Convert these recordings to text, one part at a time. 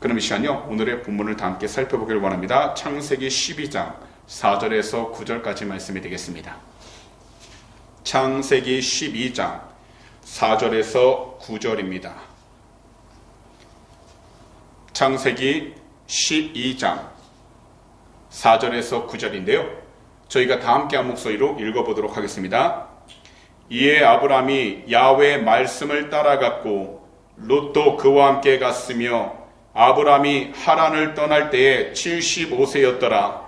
그럼 이 시간요, 오늘의 본문을 다 함께 살펴보기를 원합니다. 창세기 12장 4절에서 9절까지 말씀이 되겠습니다. 창세기 12장 4절에서 9절입니다. 창세기 12장 4절에서 9절인데요. 저희가 다 함께 한 목소리로 읽어보도록 하겠습니다. 이에 아브람이 야훼의 말씀을 따라갔고 롯도 그와 함께 갔으며 아브람이 하란을 떠날 때에 75세였더라.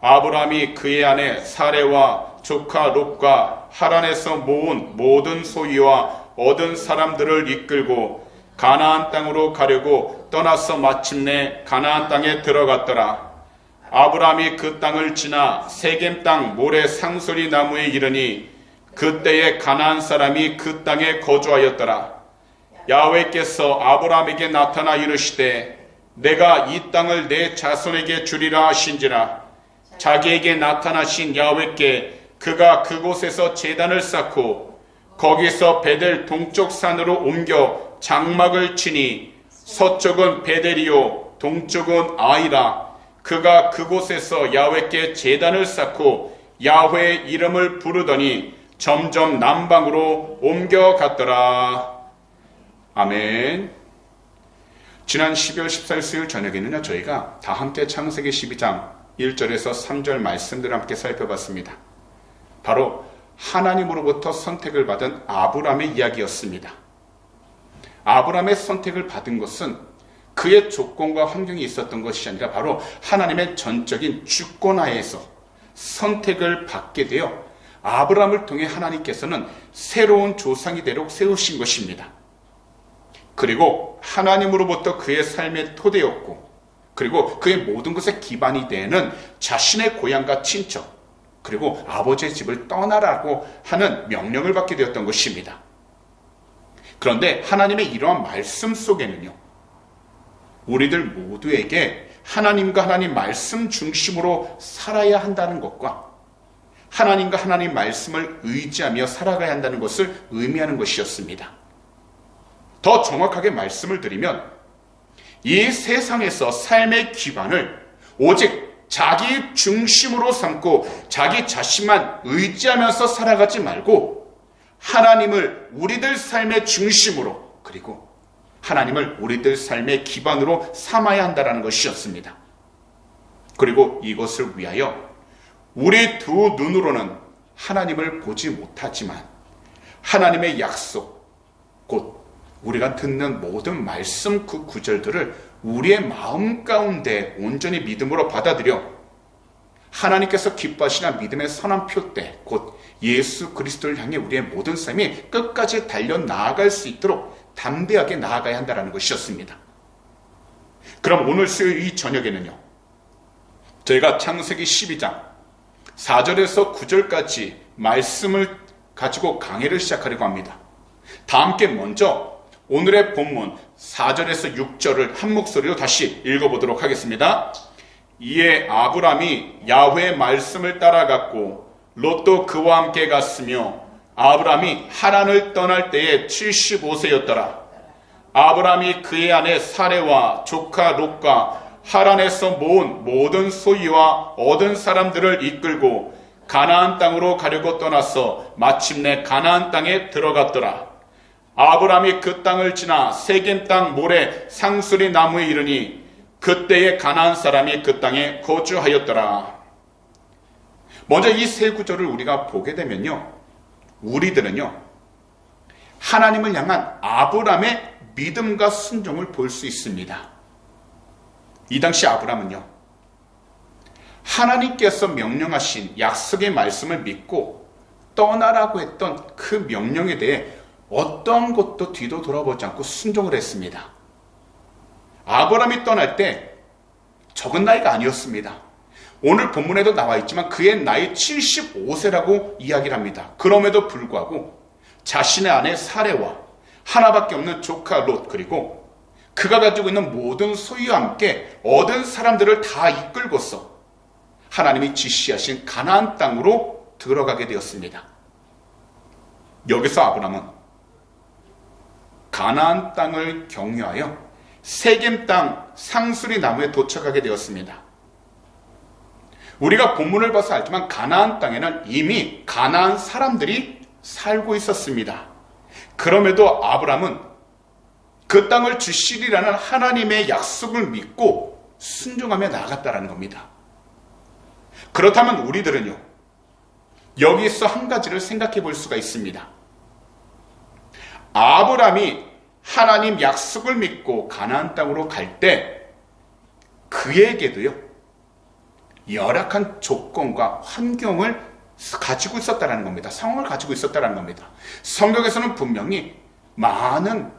아브람이 그의 아내 사레와 조카 롯과 하란에서 모은 모든 소유와 얻은 사람들을 이끌고 가나안 땅으로 가려고 떠나서 마침내 가나안 땅에 들어갔더라. 아브람이 그 땅을 지나 세겜 땅 모래 상수리 나무에 이르니 그때에 가나안 사람이 그 땅에 거주하였더라. 야훼께서 아브람에게 나타나 이르시되 내가 이 땅을 내 자손에게 주리라 하신지라. 자기에게 나타나신 야훼께 그가 그곳에서 제단을 쌓고 거기서 베델 동쪽 산으로 옮겨 장막을 치니 서쪽은 베델이요 동쪽은 아이라. 그가 그곳에서 야훼께 제단을 쌓고 야훼의 이름을 부르더니 점점 남방으로 옮겨갔더라. 아멘. 지난 12월 14일 수요일 저녁에는요, 저희가 다 함께 창세기 12장 1절에서 3절 말씀들을 함께 살펴봤습니다. 바로 하나님으로부터 선택을 받은 아브람의 이야기였습니다. 아브람의 선택을 받은 것은 그의 조건과 환경이 있었던 것이 아니라 바로 하나님의 전적인 주권하에서 선택을 받게 되어 아브람을 통해 하나님께서는 새로운 조상이 되도록 세우신 것입니다. 그리고 하나님으로부터 그의 삶의 토대였고, 그리고 그의 모든 것의 기반이 되는 자신의 고향과 친척, 그리고 아버지의 집을 떠나라고 하는 명령을 받게 되었던 것입니다. 그런데 하나님의 이러한 말씀 속에는요, 우리들 모두에게 하나님과 하나님 말씀 중심으로 살아야 한다는 것과 하나님과 하나님 말씀을 의지하며 살아가야 한다는 것을 의미하는 것이었습니다. 더 정확하게 말씀을 드리면 이 세상에서 삶의 기반을 오직 자기 중심으로 삼고 자기 자신만 의지하면서 살아가지 말고 하나님을 우리들 삶의 중심으로, 그리고 하나님을 우리들 삶의 기반으로 삼아야 한다는 것이었습니다. 그리고 이것을 위하여 우리 두 눈으로는 하나님을 보지 못하지만 하나님의 약속, 곧 우리가 듣는 모든 말씀 그 구절들을 우리의 마음 가운데 온전히 믿음으로 받아들여 하나님께서 기뻐하시는 믿음의 선한 표대, 곧 예수 그리스도를 향해 우리의 모든 삶이 끝까지 달려 나아갈 수 있도록 담대하게 나아가야 한다는 것이었습니다. 그럼 오늘 수요일 이 저녁에는요, 저희가 창세기 12장 4절에서 9절까지 말씀을 가지고 강해를 시작하려고 합니다. 다 함께 먼저 오늘의 본문 4절에서 6절을 한 목소리로 다시 읽어보도록 하겠습니다. 이에 아브람이 야훼의 말씀을 따라갔고 롯도 그와 함께 갔으며 아브람이 하란을 떠날 때에 75세였더라. 아브람이 그의 아내 사레와 조카 롯과 하란에서 모은 모든 소유와 얻은 사람들을 이끌고 가나안 땅으로 가려고 떠나서 마침내 가나안 땅에 들어갔더라. 아브람이 그 땅을 지나 세겜 땅 모래 상수리 나무에 이르니 그때에 가나안 사람이 그 땅에 거주하였더라. 먼저 이 세 구절을 우리가 보게 되면요, 우리들은요, 하나님을 향한 아브람의 믿음과 순종을 볼 수 있습니다. 이 당시 아브람은요, 하나님께서 명령하신 약속의 말씀을 믿고 떠나라고 했던 그 명령에 대해 어떤 것도 뒤도 돌아보지 않고 순종을 했습니다. 아브람이 떠날 때 적은 나이가 아니었습니다. 오늘 본문에도 나와 있지만 그의 나이 75세라고 이야기를 합니다. 그럼에도 불구하고 자신의 아내 사레와 하나밖에 없는 조카 롯, 그리고 그가 가지고 있는 모든 소유와 함께 얻은 사람들을 다 이끌고서 하나님이 지시하신 가나안 땅으로 들어가게 되었습니다. 여기서 아브람은 가나안 땅을 경유하여 세겜 땅 상수리 나무에 도착하게 되었습니다. 우리가 본문을 봐서 알지만 가나안 땅에는 이미 가나안 사람들이 살고 있었습니다. 그럼에도 아브라함은 그 땅을 주시리라는 하나님의 약속을 믿고 순종하며 나아갔다는 겁니다. 그렇다면 우리들은요, 여기서 한 가지를 생각해 볼 수가 있습니다. 아브라함이 하나님 약속을 믿고 가나안 땅으로 갈 때 그에게도요, 열악한 조건과 환경을 가지고 있었다는 겁니다. 상황을 가지고 있었다는 겁니다. 성경에서는 분명히 많은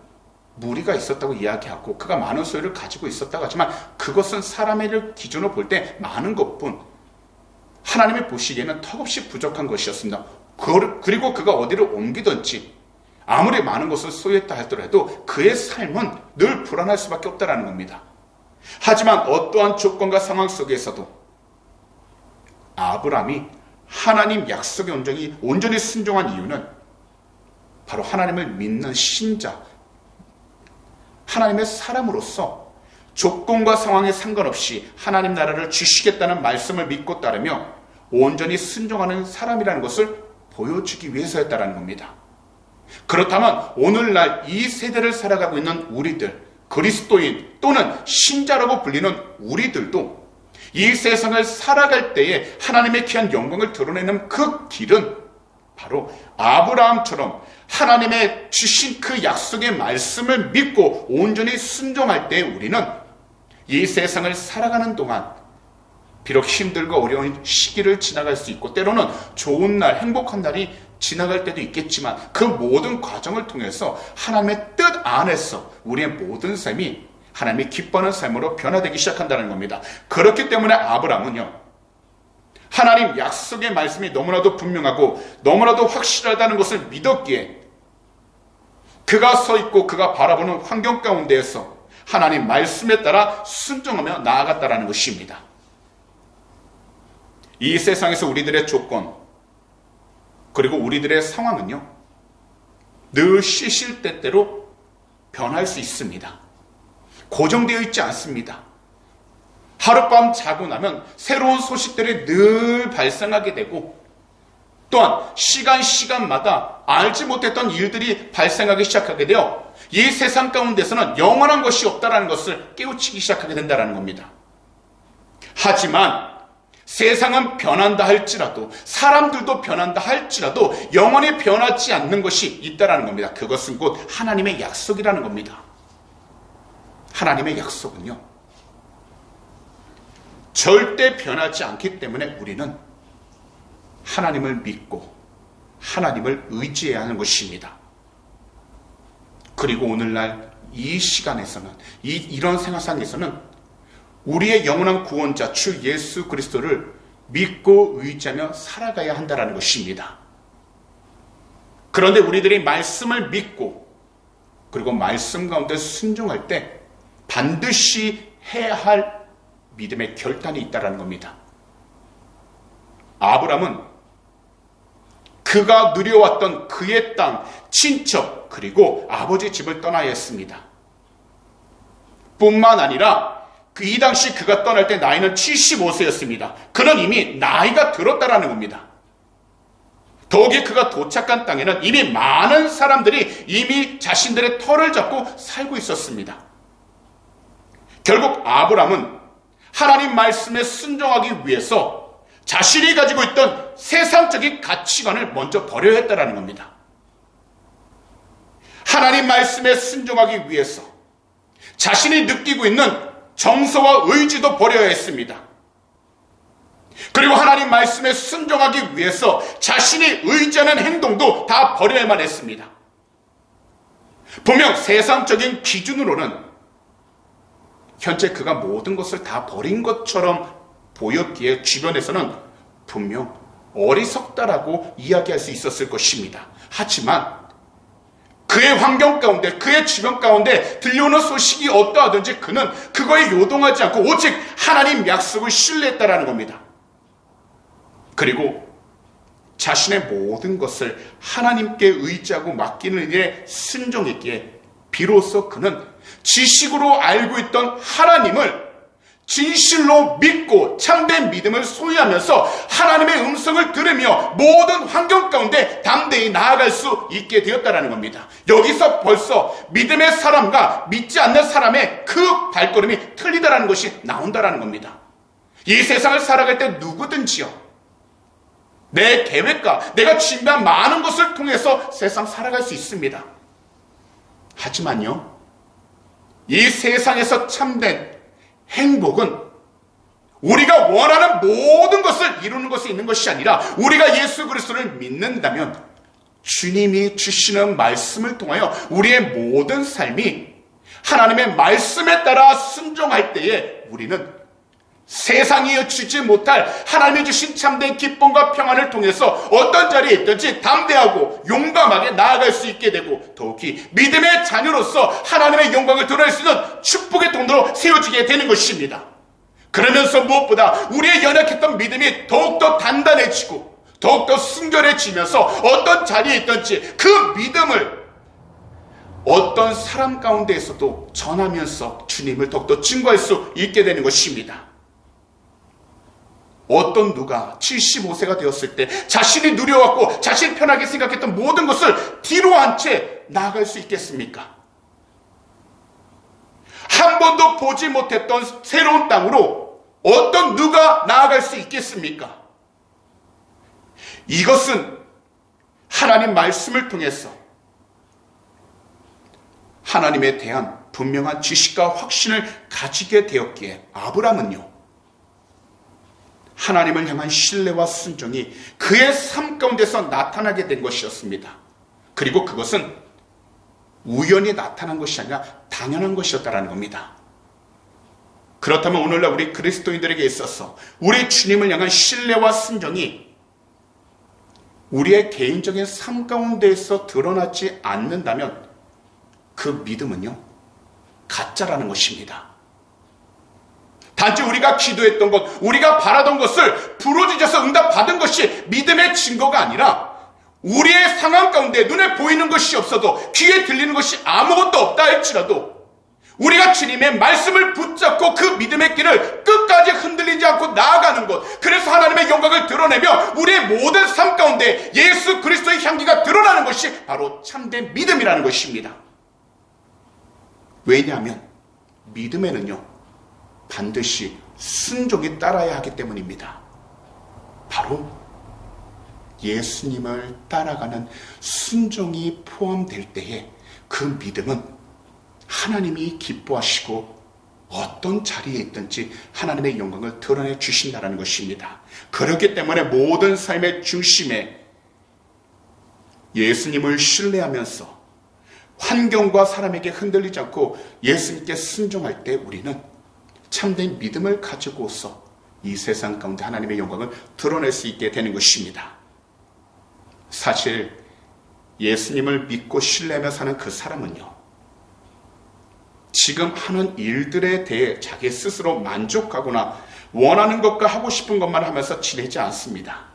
무리가 있었다고 이야기하고 그가 많은 소유를 가지고 있었다고 하지만 그것은 사람의 기준으로 볼 때 많은 것뿐 하나님이 보시기에는 턱없이 부족한 것이었습니다. 그리고 그가 어디를 옮기든지 아무리 많은 것을 소유했다 하더라도 그의 삶은 늘 불안할 수밖에 없다는 겁니다. 하지만 어떠한 조건과 상황 속에서도 아브라함이 하나님 약속에 온전히 순종한 이유는 바로 하나님을 믿는 신자, 하나님의 사람으로서 조건과 상황에 상관없이 하나님 나라를 주시겠다는 말씀을 믿고 따르며 온전히 순종하는 사람이라는 것을 보여주기 위해서였다는 겁니다. 그렇다면 오늘날 이 세대를 살아가고 있는 우리들, 그리스도인 또는 신자라고 불리는 우리들도 이 세상을 살아갈 때에 하나님의 귀한 영광을 드러내는 그 길은 바로 아브라함처럼 하나님의 주신 그 약속의 말씀을 믿고 온전히 순종할 때 우리는 이 세상을 살아가는 동안 비록 힘들고 어려운 시기를 지나갈 수 있고 때로는 좋은 날, 행복한 날이 지나갈 때도 있겠지만 그 모든 과정을 통해서 하나님의 뜻 안에서 우리의 모든 삶이 하나님이 기뻐하는 삶으로 변화되기 시작한다는 겁니다. 그렇기 때문에 아브라함은요, 하나님 약속의 말씀이 너무나도 분명하고 너무나도 확실하다는 것을 믿었기에 그가 서 있고 그가 바라보는 환경 가운데에서 하나님 말씀에 따라 순종하며 나아갔다는 것입니다. 이 세상에서 우리들의 조건 그리고 우리들의 상황은요, 늘 시시때때로 변할 수 있습니다. 고정되어 있지 않습니다. 하룻밤 자고 나면 새로운 소식들이 늘 발생하게 되고 또한 시간마다 알지 못했던 일들이 발생하기 시작하게 되어 이 세상 가운데서는 영원한 것이 없다는 것을 깨우치기 시작하게 된다는 겁니다. 하지만 세상은 변한다 할지라도 사람들도 변한다 할지라도 영원히 변하지 않는 것이 있다는 겁니다. 그것은 곧 하나님의 약속이라는 겁니다. 하나님의 약속은요, 절대 변하지 않기 때문에 우리는 하나님을 믿고 하나님을 의지해야 하는 것입니다. 그리고 오늘날 이 시간에서는 이런 생활상에서는 우리의 영원한 구원자 주 예수 그리스도를 믿고 의지하며 살아가야 한다는 것입니다. 그런데 우리들이 말씀을 믿고 그리고 말씀 가운데 순종할 때 반드시 해야 할 믿음의 결단이 있다는 겁니다. 아브라함은 그가 누려왔던 그의 땅, 친척, 그리고 아버지 집을 떠나야 했습니다. 뿐만 아니라 이 당시 그가 떠날 때 나이는 75세였습니다. 그는 이미 나이가 들었다라는 겁니다. 더욱이 그가 도착한 땅에는 이미 많은 사람들이 이미 자신들의 터를 잡고 살고 있었습니다. 결국 아브라함은 하나님 말씀에 순종하기 위해서 자신이 가지고 있던 세상적인 가치관을 먼저 버려야 했다는 겁니다. 하나님 말씀에 순종하기 위해서 자신이 느끼고 있는 정서와 의지도 버려야 했습니다. 그리고 하나님 말씀에 순종하기 위해서 자신이 의지하는 행동도 다 버려야만 했습니다. 분명 세상적인 기준으로는 현재 그가 모든 것을 다 버린 것처럼 보였기에 주변에서는 분명 어리석다라고 이야기할 수 있었을 것입니다. 하지만 그의 환경 가운데, 그의 주변 가운데 들려오는 소식이 어떠하든지 그는 그거에 요동하지 않고 오직 하나님 약속을 신뢰했다라는 겁니다. 그리고 자신의 모든 것을 하나님께 의지하고 맡기는 일에 순종했기에 비로소 그는 지식으로 알고 있던 하나님을 진실로 믿고 참된 믿음을 소유하면서 하나님의 음성을 들으며 모든 환경 가운데 담대히 나아갈 수 있게 되었다는 겁니다. 여기서 벌써 믿음의 사람과 믿지 않는 사람의 그 발걸음이 틀리다는 것이 나온다는 겁니다. 이 세상을 살아갈 때 누구든지요, 내 계획과 내가 준비한 많은 것을 통해서 세상 살아갈 수 있습니다. 하지만요, 이 세상에서 참된 행복은 우리가 원하는 모든 것을 이루는 것에 있는 것이 아니라 우리가 예수 그리스도를 믿는다면 주님이 주시는 말씀을 통하여 우리의 모든 삶이 하나님의 말씀에 따라 순종할 때에 우리는 세상이 주지 못할 하나님이 주신 참된 기쁨과 평안을 통해서 어떤 자리에 있든지 담대하고 용감하게 나아갈 수 있게 되고, 더욱이 믿음의 자녀로서 하나님의 영광을 드러낼 수 있는 축복의 통로로 세워지게 되는 것입니다. 그러면서 무엇보다 우리의 연약했던 믿음이 더욱더 단단해지고 더욱더 순결해지면서 어떤 자리에 있든지 그 믿음을 어떤 사람 가운데에서도 전하면서 주님을 더욱더 증거할 수 있게 되는 것입니다. 어떤 누가 75세가 되었을 때 자신이 누려왔고 자신이 편하게 생각했던 모든 것을 뒤로 한 채 나아갈 수 있겠습니까? 한 번도 보지 못했던 새로운 땅으로 어떤 누가 나아갈 수 있겠습니까? 이것은 하나님 말씀을 통해서 하나님에 대한 분명한 지식과 확신을 가지게 되었기에 아브라함은요, 하나님을 향한 신뢰와 순종이 그의 삶 가운데서 나타나게 된 것이었습니다. 그리고 그것은 우연히 나타난 것이 아니라 당연한 것이었다는 겁니다. 그렇다면 오늘날 우리 그리스도인들에게 있어서 우리 주님을 향한 신뢰와 순종이 우리의 개인적인 삶 가운데에서 드러나지 않는다면 그 믿음은요, 가짜라는 것입니다. 단지 우리가 기도했던 것, 우리가 바라던 것을 부르짖어서 응답받은 것이 믿음의 증거가 아니라 우리의 상황 가운데 눈에 보이는 것이 없어도 귀에 들리는 것이 아무것도 없다 할지라도 우리가 주님의 말씀을 붙잡고 그 믿음의 길을 끝까지 흔들리지 않고 나아가는 것, 그래서 하나님의 영광을 드러내며 우리의 모든 삶 가운데 예수 그리스도의 향기가 드러나는 것이 바로 참된 믿음이라는 것입니다. 왜냐하면 믿음에는요, 반드시 순종이 따라야 하기 때문입니다. 바로 예수님을 따라가는 순종이 포함될 때에 그 믿음은 하나님이 기뻐하시고 어떤 자리에 있든지 하나님의 영광을 드러내 주신다는 것입니다. 그렇기 때문에 모든 삶의 중심에 예수님을 신뢰하면서 환경과 사람에게 흔들리지 않고 예수님께 순종할 때 우리는 참된 믿음을 가지고서 이 세상 가운데 하나님의 영광을 드러낼 수 있게 되는 것입니다. 사실 예수님을 믿고 신뢰하며 사는 그 사람은요, 지금 하는 일들에 대해 자기 스스로 만족하거나 원하는 것과 하고 싶은 것만 하면서 지내지 않습니다.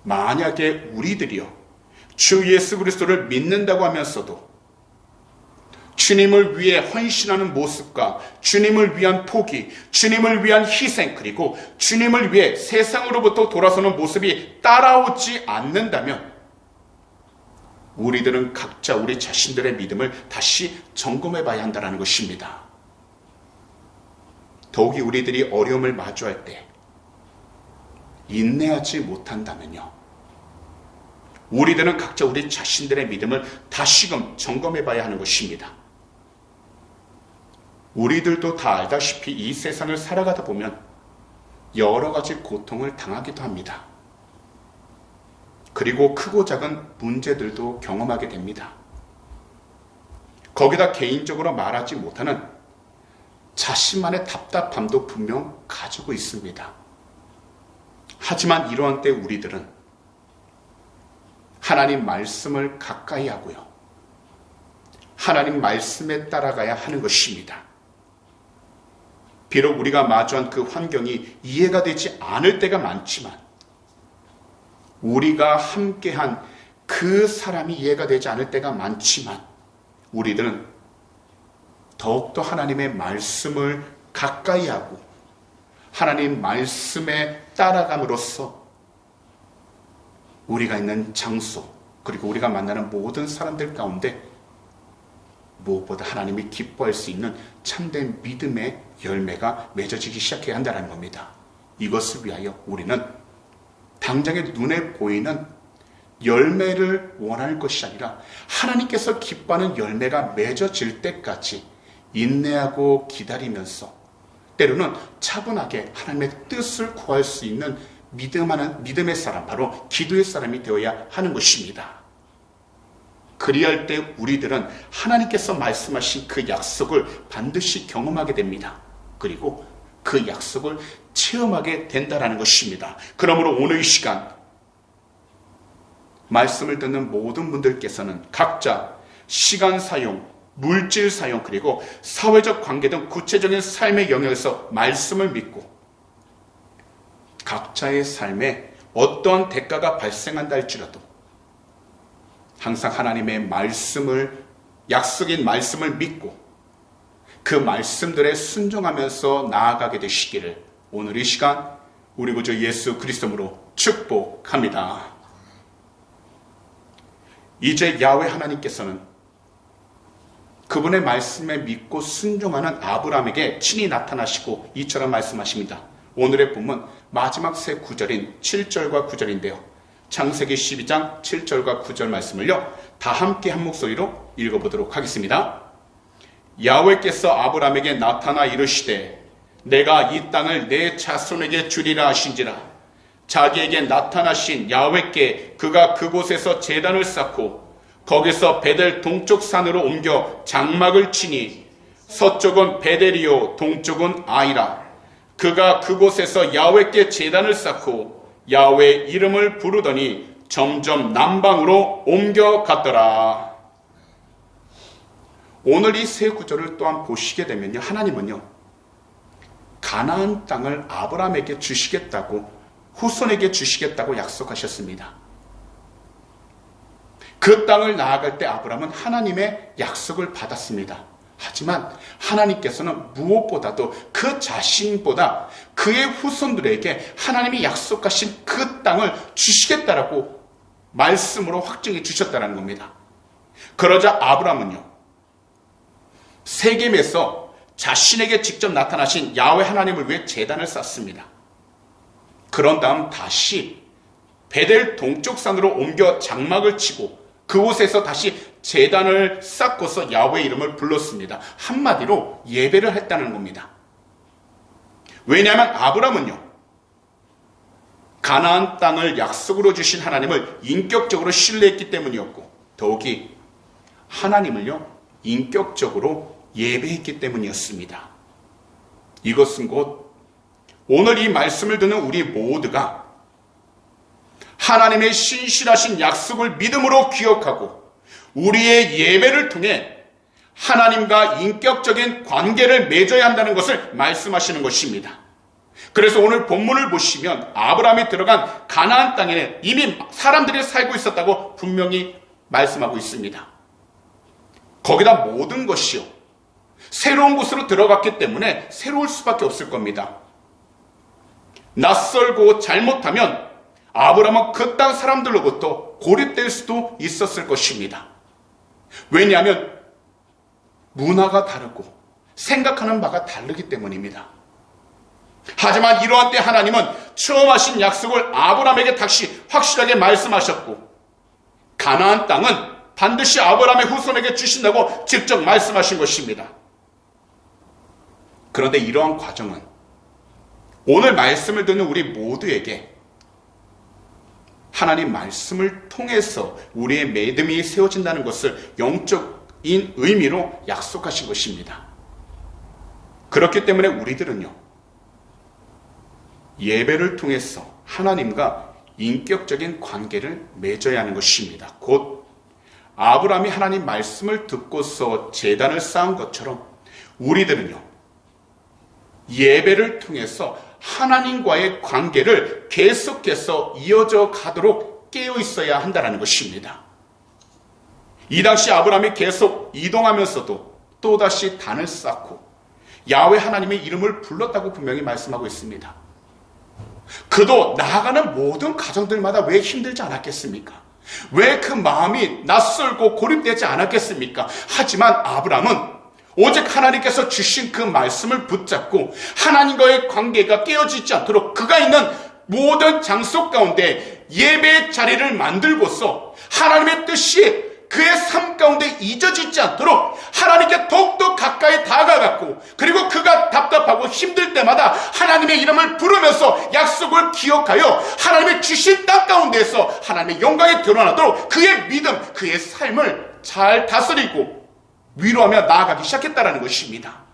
만약에 우리들이요, 주 예수 그리스도를 믿는다고 하면서도 주님을 위해 헌신하는 모습과 주님을 위한 포기, 주님을 위한 희생, 그리고 주님을 위해 세상으로부터 돌아서는 모습이 따라오지 않는다면 우리들은 각자 우리 자신들의 믿음을 다시 점검해 봐야 한다는 것입니다. 더욱이 우리들이 어려움을 마주할 때 인내하지 못한다면요, 우리들은 각자 우리 자신들의 믿음을 다시금 점검해 봐야 하는 것입니다. 우리들도 다 알다시피 이 세상을 살아가다 보면 여러 가지 고통을 당하기도 합니다. 그리고 크고 작은 문제들도 경험하게 됩니다. 거기다 개인적으로 말하지 못하는 자신만의 답답함도 분명 가지고 있습니다. 하지만 이러한 때 우리들은 하나님 말씀을 가까이 하고요, 하나님 말씀에 따라가야 하는 것입니다. 비록 우리가 마주한 그 환경이 이해가 되지 않을 때가 많지만 우리가 함께한 그 사람이 이해가 되지 않을 때가 많지만 우리들은 더욱더 하나님의 말씀을 가까이 하고 하나님 말씀에 따라감으로써 우리가 있는 장소 그리고 우리가 만나는 모든 사람들 가운데 무엇보다 하나님이 기뻐할 수 있는 참된 믿음의 열매가 맺어지기 시작해야 한다는 겁니다. 이것을 위하여 우리는 당장에 눈에 보이는 열매를 원할 것이 아니라 하나님께서 기뻐하는 열매가 맺어질 때까지 인내하고 기다리면서 때로는 차분하게 하나님의 뜻을 구할 수 있는 믿음의 사람, 바로 기도의 사람이 되어야 하는 것입니다. 그리할 때 우리들은 하나님께서 말씀하신 그 약속을 반드시 경험하게 됩니다. 그리고 그 약속을 체험하게 된다는 것입니다. 그러므로 오늘 이 시간 말씀을 듣는 모든 분들께서는 각자 시간 사용, 물질 사용, 그리고 사회적 관계 등 구체적인 삶의 영역에서 말씀을 믿고 각자의 삶에 어떠한 대가가 발생한다 할지라도 항상 하나님의 말씀을, 약속인 말씀을 믿고 그 말씀들에 순종하면서 나아가게 되시기를 오늘 이 시간 우리 구주 예수 그리스도로 축복합니다. 이제 야훼 하나님께서는 그분의 말씀에 믿고 순종하는 아브라함에게 친히 나타나시고 이처럼 말씀하십니다. 오늘의 본문 마지막 세 구절인 7절과 9절인데요. 창세기 12장 7절과 9절 말씀을요, 다 함께 한 목소리로 읽어보도록 하겠습니다. 야훼께서 아브라함에게 나타나 이르시되 내가 이 땅을 내 자손에게 주리라 하신지라. 자기에게 나타나신 야훼께 그가 그곳에서 제단을 쌓고 거기서 베델 동쪽 산으로 옮겨 장막을 치니 서쪽은 베델이요 동쪽은 아이라. 그가 그곳에서 야훼께 제단을 쌓고 야훼 이름을 부르더니 점점 남방으로 옮겨갔더라. 오늘 이 세 구절을 또한 보시게 되면요, 하나님은요 가나안 땅을 아브라함에게 주시겠다고, 후손에게 주시겠다고 약속하셨습니다. 그 땅을 나아갈 때 아브라함은 하나님의 약속을 받았습니다. 하지만 하나님께서는 무엇보다도 그 자신보다 그의 후손들에게 하나님이 약속하신 그 땅을 주시겠다라고 말씀으로 확증해 주셨다는 겁니다. 그러자 아브라함은요, 세겜에서 자신에게 직접 나타나신 야훼 하나님을 위해 제단을 쌓습니다. 그런 다음 다시 베델 동쪽 산으로 옮겨 장막을 치고 그곳에서 다시 제단을 쌓고서 야훼 이름을 불렀습니다. 한마디로 예배를 했다는 겁니다. 왜냐하면 아브라함은요, 가나안 땅을 약속으로 주신 하나님을 인격적으로 신뢰했기 때문이었고, 더욱이 하나님을요 인격적으로 예배했기 때문이었습니다. 이것은 곧 오늘 이 말씀을 듣는 우리 모두가 하나님의 신실하신 약속을 믿음으로 기억하고 우리의 예배를 통해 하나님과 인격적인 관계를 맺어야 한다는 것을 말씀하시는 것입니다. 그래서 오늘 본문을 보시면 아브라함이 들어간 가나안 땅에는 이미 사람들이 살고 있었다고 분명히 말씀하고 있습니다. 거기다 모든 것이요 새로운 곳으로 들어갔기 때문에 새로울 수밖에 없을 겁니다. 낯설고 잘못하면 아브라함은 그 땅 사람들로부터 고립될 수도 있었을 것입니다. 왜냐하면 문화가 다르고 생각하는 바가 다르기 때문입니다. 하지만 이러한 때 하나님은 처음 하신 약속을 아브라함에게 다시 확실하게 말씀하셨고 가나안 땅은 반드시 아브라함의 후손에게 주신다고 직접 말씀하신 것입니다. 그런데 이러한 과정은 오늘 말씀을 듣는 우리 모두에게 하나님 말씀을 통해서 우리의 믿음이 세워진다는 것을 영적인 의미로 약속하신 것입니다. 그렇기 때문에 우리들은요, 예배를 통해서 하나님과 인격적인 관계를 맺어야 하는 것입니다. 곧 아브라함이 하나님 말씀을 듣고서 제단을 쌓은 것처럼 우리들은요, 예배를 통해서 하나님과의 관계를 계속해서 이어져 가도록 깨어 있어야 한다는 것입니다. 이 당시 아브라함이 계속 이동하면서도 또다시 단을 쌓고 야훼 하나님의 이름을 불렀다고 분명히 말씀하고 있습니다. 그도 나아가는 모든 가정들마다 왜 힘들지 않았겠습니까? 왜 그 마음이 낯설고 고립되지 않았겠습니까? 하지만 아브라함은 오직 하나님께서 주신 그 말씀을 붙잡고 하나님과의 관계가 깨어지지 않도록 그가 있는 모든 장소 가운데 예배의 자리를 만들고서 하나님의 뜻이 그의 삶 가운데 잊어지지 않도록 하나님께 더욱더 가까이 다가갔고, 그리고 그가 답답하고 힘들 때마다 하나님의 이름을 부르면서 약속을 기억하여 하나님의 주신 땅 가운데에서 하나님의 영광이 드러나도록 그의 믿음, 그의 삶을 잘 다스리고 위로하며 나아가기 시작했다는 것입니다.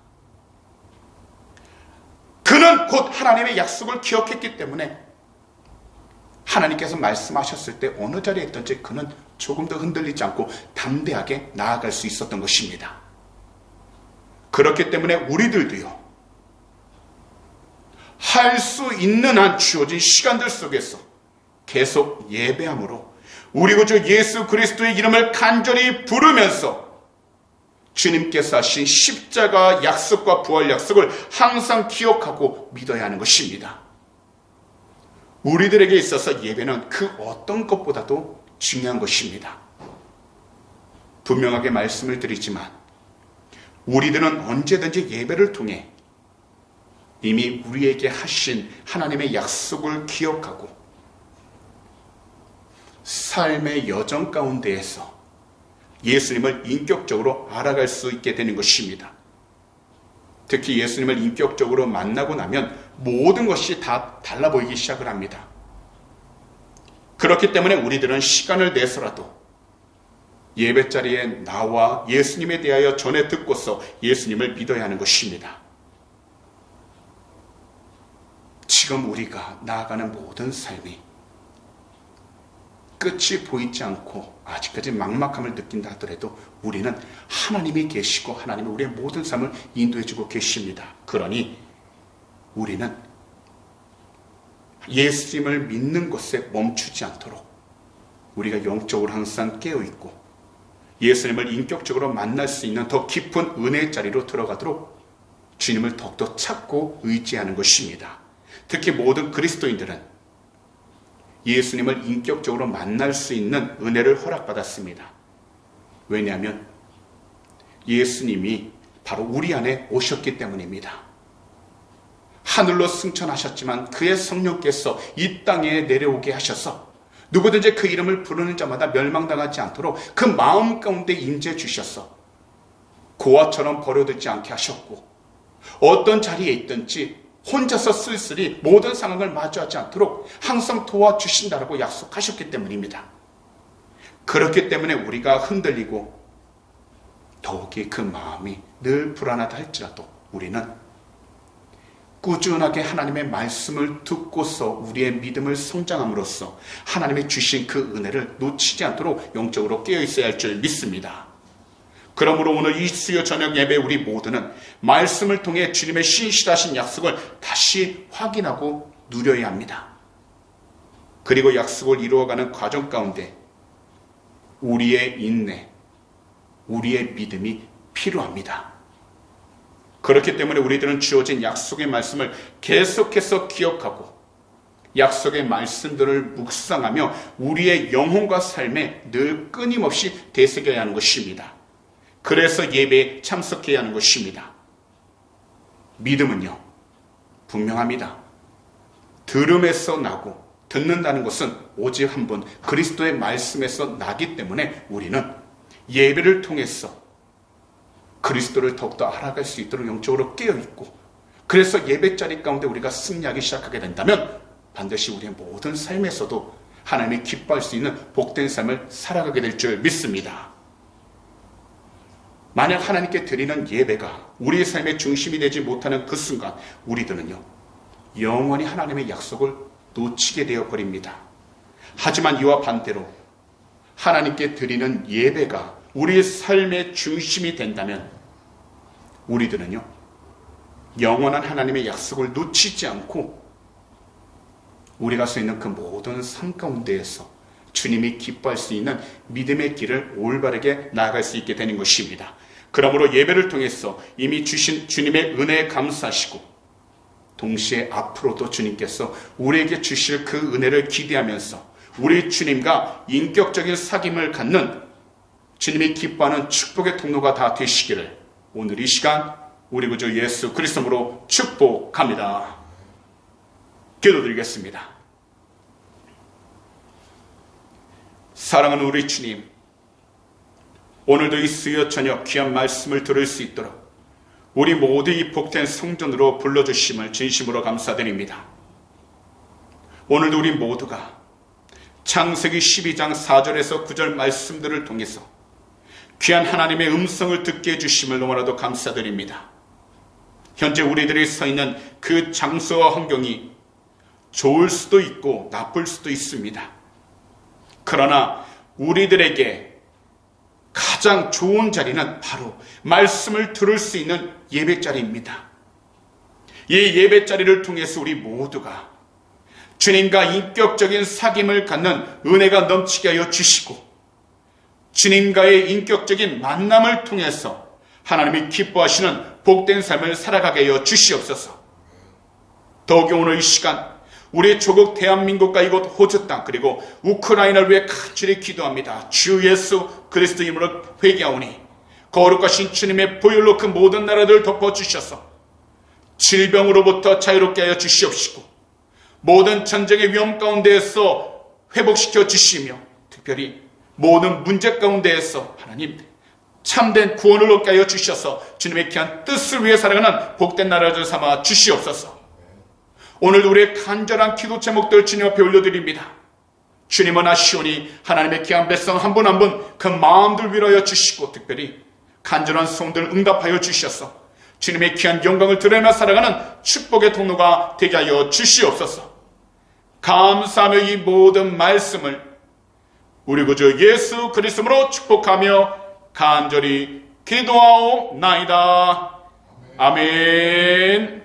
그는 곧 하나님의 약속을 기억했기 때문에 하나님께서 말씀하셨을 때 어느 자리에 있든지 그는 조금 더 흔들리지 않고 담대하게 나아갈 수 있었던 것입니다. 그렇기 때문에 우리들도요, 할 수 있는 한 주어진 시간들 속에서 계속 예배함으로 우리 구주 예수 그리스도의 이름을 간절히 부르면서 주님께서 하신 십자가 약속과 부활 약속을 항상 기억하고 믿어야 하는 것입니다. 우리들에게 있어서 예배는 그 어떤 것보다도 중요한 것입니다. 분명하게 말씀을 드리지만 우리들은 언제든지 예배를 통해 이미 우리에게 하신 하나님의 약속을 기억하고 삶의 여정 가운데에서 예수님을 인격적으로 알아갈 수 있게 되는 것입니다. 특히 예수님을 인격적으로 만나고 나면 모든 것이 다 달라 보이기 시작을 합니다. 그렇기 때문에 우리들은 시간을 내서라도 예배자리에 나와 예수님에 대하여 전해 듣고서 예수님을 믿어야 하는 것입니다. 지금 우리가 나아가는 모든 삶이 끝이 보이지 않고 아직까지 막막함을 느낀다 하더라도 우리는 하나님이 계시고 하나님이 우리의 모든 삶을 인도해주고 계십니다. 그러니 우리는 예수님을 믿는 것에 멈추지 않도록 우리가 영적으로 항상 깨어있고 예수님을 인격적으로 만날 수 있는 더 깊은 은혜의 자리로 들어가도록 주님을 더욱더 찾고 의지하는 것입니다. 특히 모든 그리스도인들은 예수님을 인격적으로 만날 수 있는 은혜를 허락받았습니다. 왜냐하면 예수님이 바로 우리 안에 오셨기 때문입니다. 하늘로 승천하셨지만 그의 성령께서 이 땅에 내려오게 하셔서 누구든지 그 이름을 부르는 자마다 멸망당하지 않도록 그 마음 가운데 임재 주셔서 고아처럼 버려두지 않게 하셨고, 어떤 자리에 있든지 혼자서 쓸쓸히 모든 상황을 마주하지 않도록 항상 도와주신다라고 약속하셨기 때문입니다. 그렇기 때문에 우리가 흔들리고 더욱이 그 마음이 늘 불안하다 할지라도 우리는 꾸준하게 하나님의 말씀을 듣고서 우리의 믿음을 성장함으로써 하나님의 주신 그 은혜를 놓치지 않도록 영적으로 깨어있어야 할 줄 믿습니다. 그러므로 오늘 이 수요 저녁 예배 우리 모두는 말씀을 통해 주님의 신실하신 약속을 다시 확인하고 누려야 합니다. 그리고 약속을 이루어가는 과정 가운데 우리의 인내, 우리의 믿음이 필요합니다. 그렇기 때문에 우리들은 주어진 약속의 말씀을 계속해서 기억하고 약속의 말씀들을 묵상하며 우리의 영혼과 삶에 늘 끊임없이 되새겨야 하는 것입니다. 그래서 예배에 참석해야 하는 것입니다. 믿음은요, 분명합니다. 들음에서 나고 듣는다는 것은 오직 한 번 그리스도의 말씀에서 나기 때문에 우리는 예배를 통해서 그리스도를 더욱더 알아갈 수 있도록 영적으로 깨어있고, 그래서 예배자리 가운데 우리가 승리하기 시작하게 된다면 반드시 우리의 모든 삶에서도 하나님이 기뻐할 수 있는 복된 삶을 살아가게 될 줄 믿습니다. 만약 하나님께 드리는 예배가 우리의 삶의 중심이 되지 못하는 그 순간 우리들은요, 영원히 하나님의 약속을 놓치게 되어 버립니다. 하지만 이와 반대로 하나님께 드리는 예배가 우리의 삶의 중심이 된다면 우리들은요, 영원한 하나님의 약속을 놓치지 않고 우리가 서 있는 그 모든 삶 가운데에서 주님이 기뻐할 수 있는 믿음의 길을 올바르게 나아갈 수 있게 되는 것입니다. 그러므로 예배를 통해서 이미 주신 주님의 은혜에 감사하시고 동시에 앞으로도 주님께서 우리에게 주실 그 은혜를 기대하면서 우리 주님과 인격적인 사귐을 갖는 주님이 기뻐하는 축복의 통로가 다 되시기를 오늘 이 시간 우리 구주 예수 그리스도로 축복합니다. 기도드리겠습니다. 사랑하는 우리 주님, 오늘도 이 수요 저녁 귀한 말씀을 들을 수 있도록 우리 모두 이 복된 성전으로 불러주심을 진심으로 감사드립니다. 오늘도 우리 모두가 창세기 12장 4절에서 9절 말씀들을 통해서 귀한 하나님의 음성을 듣게 해주심을 너무나도 감사드립니다. 현재 우리들이 서 있는 그 장소와 환경이 좋을 수도 있고 나쁠 수도 있습니다. 그러나 우리들에게 가장 좋은 자리는 바로 말씀을 들을 수 있는 예배자리입니다. 이 예배자리를 통해서 우리 모두가 주님과 인격적인 사귐을 갖는 은혜가 넘치게 하여 주시고 주님과의 인격적인 만남을 통해서 하나님이 기뻐하시는 복된 삶을 살아가게 하여 주시옵소서. 더욱이 오늘 이 시간 우리 조국 대한민국과 이곳 호주 땅 그리고 우크라이나를 위해 간절히 기도합니다. 주 예수 그리스도 이름으로 회개하오니 거룩하신 주님의 보혈로 그 모든 나라들을 덮어주셔서 질병으로부터 자유롭게 하여 주시옵시고 모든 전쟁의 위험 가운데에서 회복시켜 주시며 특별히 모든 문제 가운데에서 하나님 참된 구원을 얻게 하여 주셔서 주님의 귀한 뜻을 위해 살아가는 복된 나라를 삼아 주시옵소서. 오늘 우리의 간절한 기도 제목들 주님 앞에 올려드립니다. 주님은 아시오니 하나님의 귀한 백성 한 분 한 분 그 마음들 위로하여 주시고 특별히 간절한 소원들 응답하여 주셔서 주님의 귀한 영광을 드러내며 살아가는 축복의 통로가 되게 하여 주시옵소서. 감사하며 이 모든 말씀을 우리 구주 예수 그리스도로 축복하며 간절히 기도하옵나이다. 아멘.